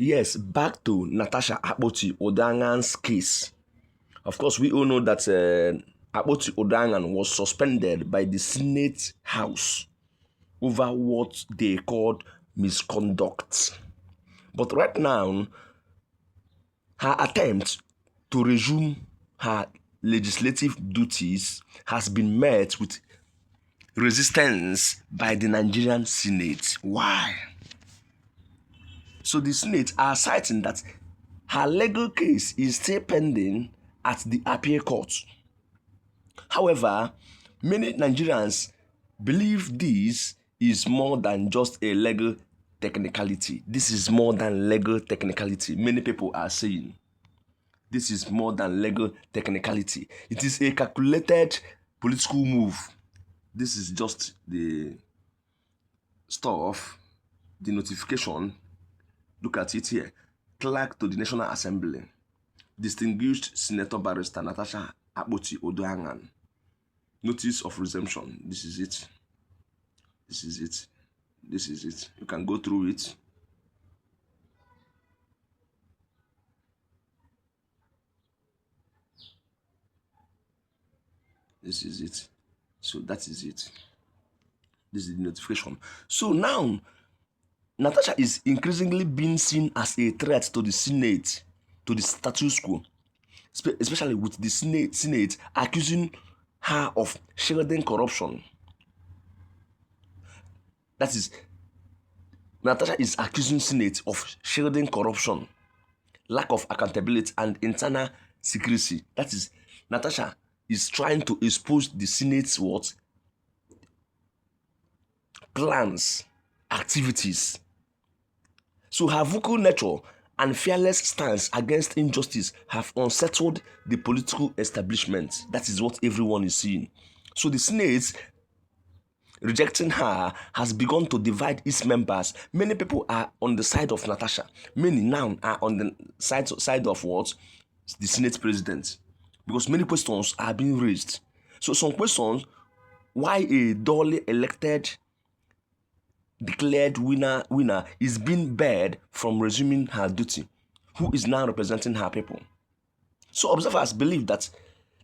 Yes, back to NATASHA Uduaghan's case. Of course, we all know that Uduaghan was suspended by the Senate House over what they called misconduct. But right now, her attempt to resume her legislative duties has been met with resistance by the Nigerian Senate. Why? So the Senate are citing that her legal case is still pending at the appeal court. However, many Nigerians believe this is more than just a legal technicality. This is more than legal technicality. Many people are saying this is more than legal technicality. It is a calculated political move. This is just the stuff, the notification. Look at it here. Clerk to the National Assembly, Distinguished Senator Barrister NATASHA Uduaghan. Notice of resumption. This is it. This is it. This is it. You can go through it. This is it. So that is it. This is the notification. So now, NATASHA is increasingly being seen as a threat to the Senate, to the status quo, especially with the Senate accusing her of shielding corruption. That is, NATASHA is accusing Senate of shielding corruption, lack of accountability, and internal secrecy. That is, NATASHA is trying to expose the Senate's what? Plans, activities. So her vocal nature and fearless stance against injustice have unsettled the political establishment. That is what everyone is seeing. So the Senate rejecting her has begun to divide its members. Many people are on the side of NATASHA. Many now are on the side of what? The Senate president. Because many questions are being raised. So some questions, why a duly elected declared winner is being barred from resuming her duty, who is now representing her people. So observers believe that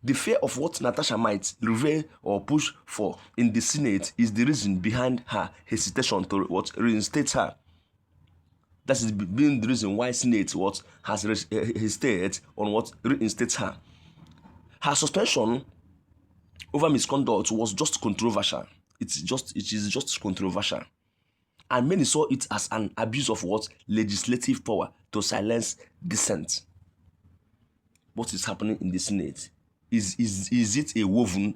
the fear of what NATASHA might reveal or push for in the Senate is the reason behind her hesitation to what reinstate her. That is being the reason why Senate what has hesitated on what reinstates her. Her suspension over misconduct was just controversial. It is just controversial. And many saw it as an abuse of what? Legislative power to silence dissent. What is happening in the Senate? Is it a woven?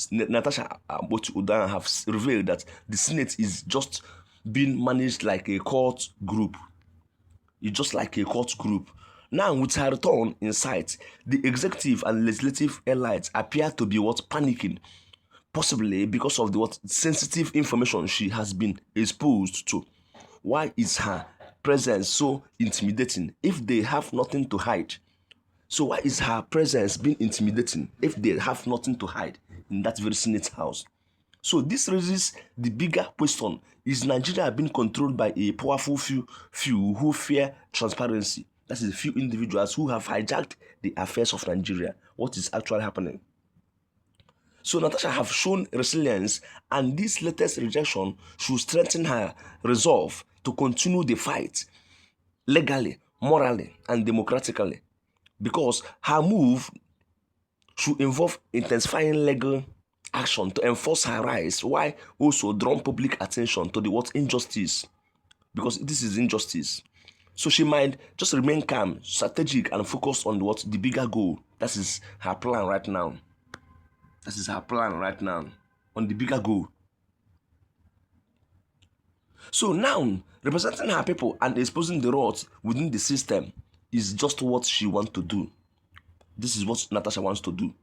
NATASHA Uduaghan have revealed that the Senate is just being managed like a court group. It's just like a court group. Now, with her return in sight, the executive and legislative elites appear to be what? Panicking. Possibly because of the what sensitive information she has been exposed to. Why is her presence so intimidating if they have nothing to hide? So why is her presence being intimidating if they have nothing to hide in that very Senate house? So this raises the bigger question: is Nigeria being controlled by a powerful few who fear transparency? That is, few individuals who have hijacked the affairs of Nigeria. What is actually happening? So NATASHA have shown resilience, and this latest rejection should strengthen her resolve to continue the fight legally, morally, and democratically, because her move should involve intensifying legal action to enforce her rights, while also drawing public attention to the what injustice, because this is injustice. So she might just remain calm, strategic, and focused on what the bigger goal. That is her plan right now. That is her plan right now, on the bigger goal. So now, representing her people and exposing the rot within the system is just what she wants to do. This is what NATASHA wants to do.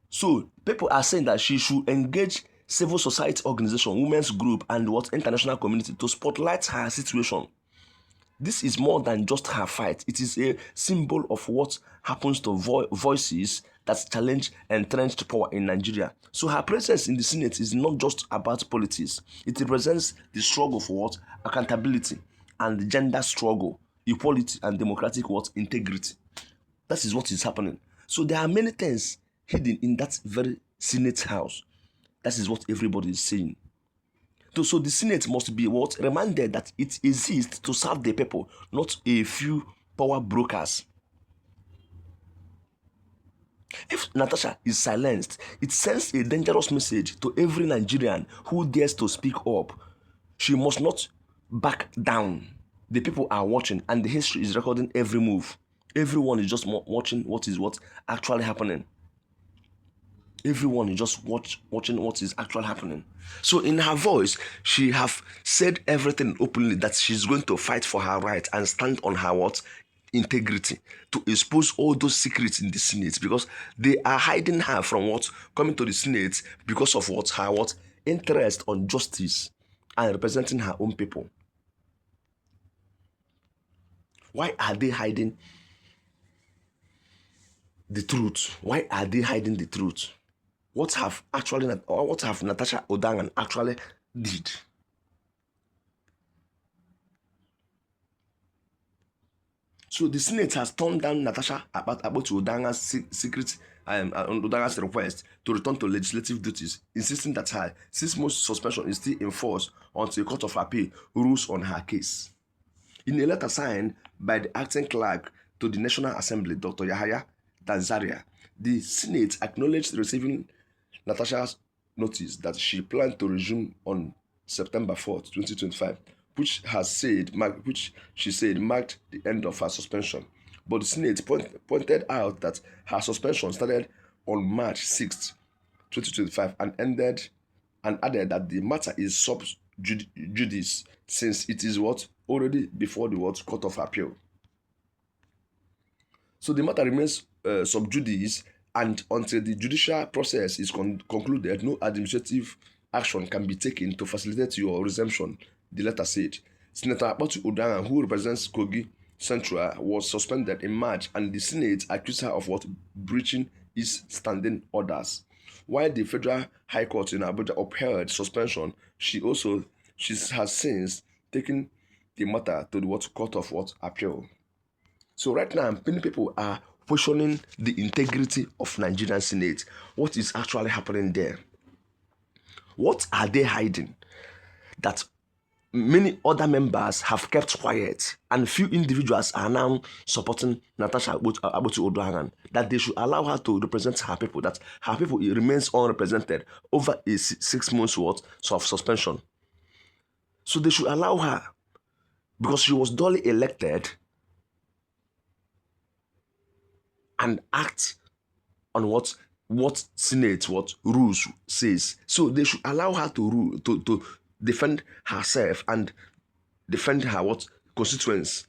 So people are saying that she should engage civil society organization, women's group, and what international community to spotlight her situation. This is more than just her fight. It is a symbol of what happens to voices that challenge entrenched power in Nigeria. So her presence in the Senate is not just about politics. It represents the struggle for what? Accountability and the gender struggle equality and democratic what integrity. That is what is happening. So there are many things hidden in that very Senate house. That is what everybody is saying. So the Senate must be what reminded that it exists to serve the people, not a few power brokers. If Natasha is silenced, it sends a dangerous message to every Nigerian who dares to speak up. She must not back down. The people are watching, and the history is recording every move. Everyone is just watching what actually happening. Everyone is just watching what is actually happening. So in her voice, she have said everything openly, that she's going to fight for her right and stand on her integrity, to expose all those secrets in the Senate, because they are hiding her from coming to the Senate because of her interest on justice and representing her own people. Why are they hiding the truth? Why are they hiding the truth? What have NATASHA Uduaghan actually did? So the Senate has turned down NATASHA Uduaghan's Udaghan's request to return to legislative duties, insisting that her 6-month suspension is still in force until a court of appeal rules on her case. In a letter signed by the acting clerk to the National Assembly, Dr. Yahaya Danzaria, the Senate acknowledged receiving NATASHA's notice that she planned to resume on September 4th, 2025, which she said marked the end of her suspension. But the Senate pointed out that her suspension started on March 6th, 2025 and added that the matter is sub judice, since it is already before the Court of Appeal. So the matter remains sub judice, and until the judicial process is concluded, no administrative action can be taken to facilitate your resumption, the letter said. Senator Akpatu Uduaghan, who represents Kogi Central, was suspended in March, and the Senate accused her of breaching its standing orders. While the Federal High Court in Abuja upheld suspension, she has since taken the matter to the Court of Appeal. So right now, many people are questioning the integrity of Nigerian Senate. What is actually happening there? What are they hiding that many other members have kept quiet, and few individuals are now supporting NATASHA Uduaghan, that they should allow her to represent her people, that her people remains unrepresented over a 6 months of suspension. So they should allow her, because she was duly elected, and act on what Senate rules says. So they should allow her to rule, to defend herself and defend her constituents.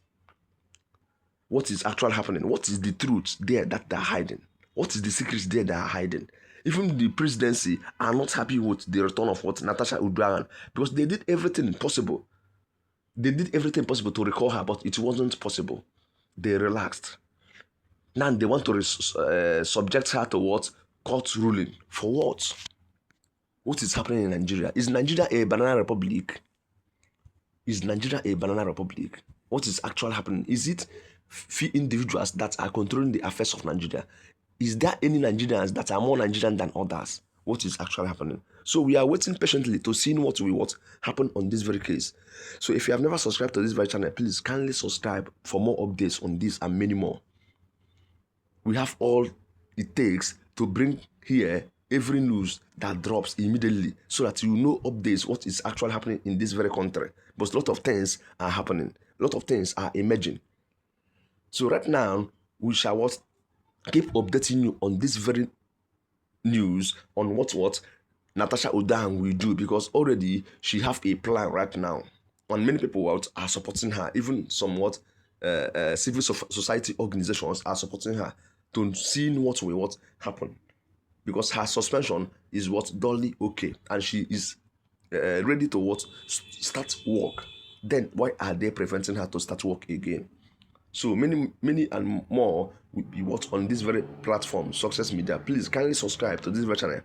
What is actually happening? What is the truth there that they are hiding? What is the secrets there that are hiding? Even the presidency are not happy with the return of NATASHA Uduaghan, because they did everything possible. They did everything possible to recall her, but it wasn't possible. They relaxed. Now they want to subject her to court ruling. For what? What is happening in Nigeria? Is Nigeria a banana republic? Is Nigeria a banana republic? What is actually happening? Is it few individuals that are controlling the affairs of Nigeria? Is there any Nigerians that are more Nigerian than others? What is actually happening? So we are waiting patiently to see what will happen on this very case. So if you have never subscribed to this very channel, please kindly subscribe for more updates on this and many more. We have all it takes to bring here every news that drops immediately, so that you know updates what is actually happening in this very country. But a lot of things are happening. A lot of things are emerging. So right now, we shall keep updating you on this very news, on what NATASHA Uduaghan will do, because already she have a plan right now. And many people are supporting her. Even somewhat civil society organizations are supporting her to see what will happen, because her suspension is dully okay, and she is ready to start work. Then why are they preventing her to start work again? So many and more will be on this very platform, Success Media. Please kindly subscribe to this very channel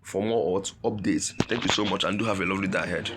for more updates. Thank you so much, and do have a lovely day ahead.